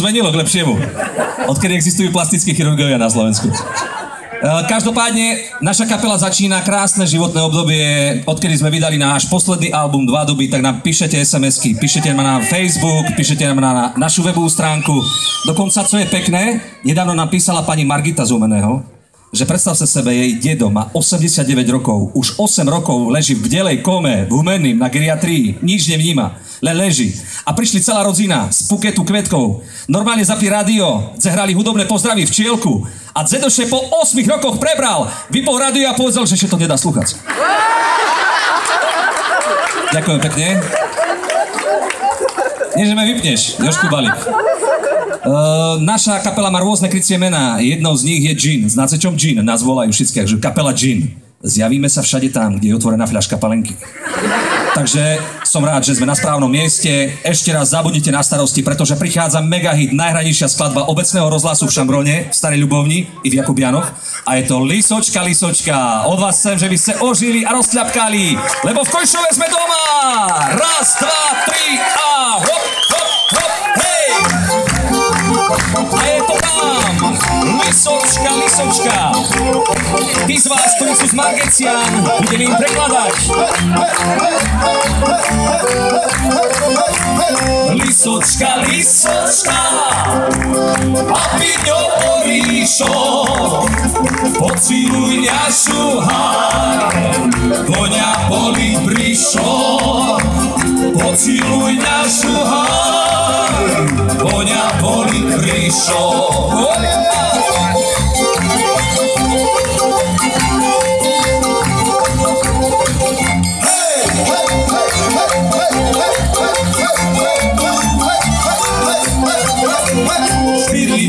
zmenilo k lepšiemu. Odkedy existujú plastickí chirurgovia na Slovensku. Každopádne, naša kapela začína krásne životné obdobie, odkedy sme vydali náš posledný album Dva duby, tak nám píšete SMS-ky, píšete nám na Facebook, píšete nám na našu webovú stránku. Dokonca, co je pekné, nedávno nám písala pani Margita z Humenného, že predstavte sebe, jej dedo má 89 rokov, už 8 rokov leží v bdelej kome, v Humenním, na geriatrii, nič nevníma, len leží. A prišli celá rodzina z Puketu kvetkov, normálne zapli rádio, zahrali hudobné pozdravy v Čielku a Zedoše po 8 rokoch prebral, vypol rádio a povedal, že to nedá slúchať. Ďakujem pekne. Nie, že ma vypneš, Jožku Balík. Naša kapela má rôzne krycie mená. Jednou z nich je Gin. Znáte čom Gin? Nás volajú všetky, že kapela Gin. Zjavíme sa všade tam, kde je otvorená fľaška palenky. Takže som rád, že sme na správnom mieste. Ešte raz zabudnite na starosti, pretože prichádza megahit, najhranejšia skladba obecného rozhlasu v Šambrone, v Starej Ľubovni i v Jakubianoch. A je to Lisočka, Lisočka. Od vás chcem, že by ste ožili a rozkľapkali, lebo v Kojšove sme doma. Raz, dva, tri a hop, hop, hop, hej! A je to tam, Lisočka, Lisočka. Tí z vás, ktorí sú z Margecian, budem im prekladať. Lisočka, Lisočka, a ty ňou povíšo, pociluj ňa šuhaj, koňa boli brišo, pociluj ňa šuhaj, koňa boli brišo.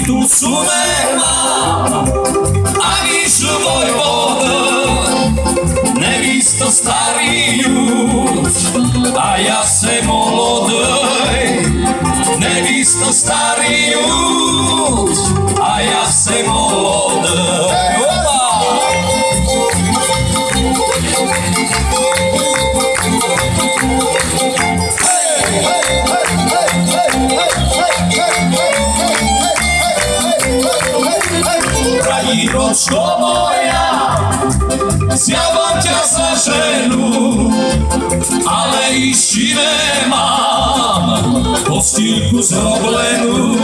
Tu sumema, ani žlvoj voda, nevisto starý ľud, a ja se molodej. Nevisto starý ľud, a ja se molodej. Ročko moja, zjavám ťa za ženu, ale ešte nemám postýlku zroblenú,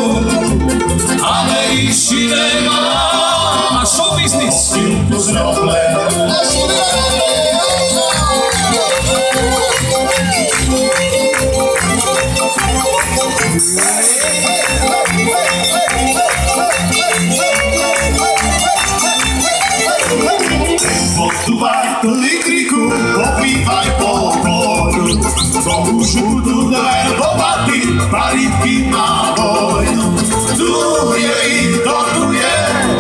ale ešte nemám showbiznis postýlku zroblenú. Podúvaj likriku, popívaj pokoju, to už budú dve bobaty, paritky na vojnu. Tu je ich doruje,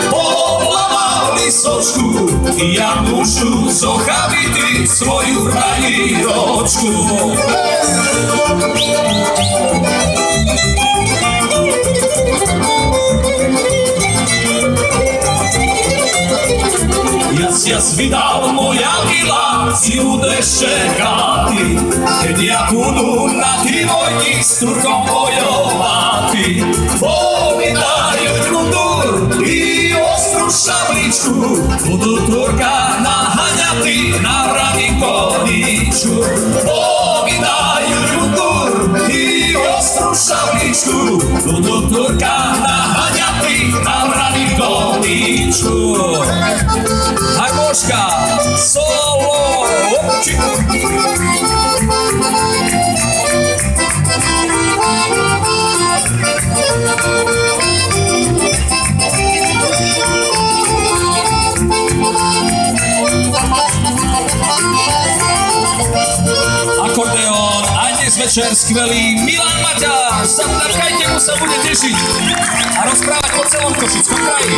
povolala Lisočku, ja mušu zochavity svoju hraniročku. Jas vydal moja vila, si udešte káty, keď ja budú na ty vojni s Turkom bojovati. Povídajú drudur i ostrú šabličku, budú Turka naháňati na vrany koničku. Povídajú drudur i ostrú šabličku, budú Turka naháňati na vrany koničku. Akoška, solo, akordeón, aj dnes večer skvelý Milan Maťáš, zatlapkajte mu, sa bude tešiť a rozprávať o celom Košickom kraji.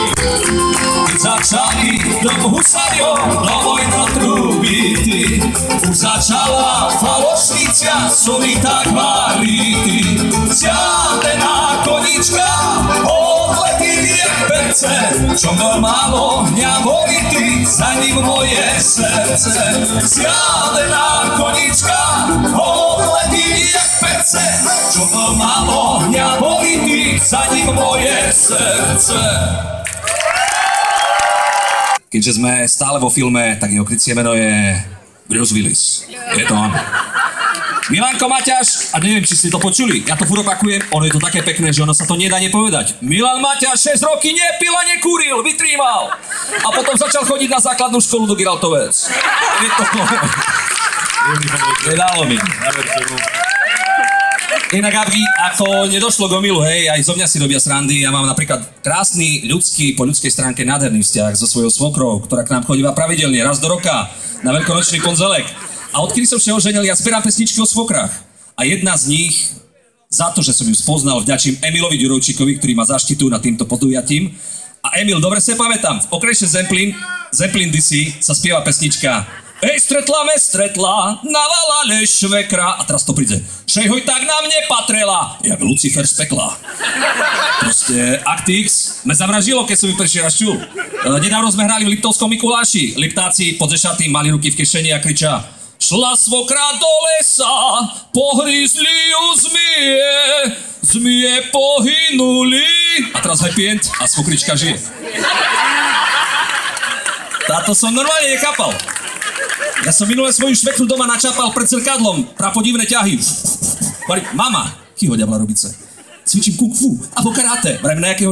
Začali do husariom, do vojno trubity, už začala falošnica, sovi tak varity. Zjadená konička, odletí jak perce, Čo bol málo hňavovitý, za ním moje srdce. Zjadená konička, letí jak perce. Čo bol málo hňavovitý, za ním moje srdce. Keďže sme stále vo filme, tak jeho krycie meno je Bruce Willis. Je to on. Milanko Maťáš, a neviem, či ste to počuli, ja to furt opakujem, ono je to také pekné, že ono sa to nedá nepovedať. Milan Maťáš 6 roky nepil a nekúril, vytrýmal. A potom začal chodiť na základnú školu do Giraltovec. Je to... Nedalo mi. Inak, Gabky, ako nedošlo k omilu, hej, aj zo mňa si robia srandy. Ja mám napríklad krásny, ľudský, po ľudskej stránke nádherný vzťah so svojou svokrou, ktorá k nám chodíva pravidelne, raz do roka, na veľkonočný ponzelek. A odkedy som sa oženil, ja zberám pesničky o svokrách. A jedna z nich, za to, že som ju spoznal, vďačím Emilovi Ďurovčíkovi, ktorý ma zaštitu nad týmto podujatím. A Emil, dobre sa pamätám, v okrese Zemplín DC sa spieva pesnička Ej, stretla, navalale švekra. A teraz to príde. Šej hoj tak nám nepatrela, jak Lucifer z pekla. Proste Akt X me zavražilo, keď som ju prvý raz čul. Nedávno sme hrali v Liptovskom Mikuláši. Liptáci pod zešatým mali ruky v kešeni a kriča Šla svokra do lesa, pohryzli ju zmije pohynuli. A teraz happy end a svokrička žije. Táto som normálne nechápal. Ja som minule svoju švekru doma načapal pred zrkadlom, prapodivné ťahy. Mama, chyho ďabla robice. Cvičím kung fu, alebo karate, vrajme na jakého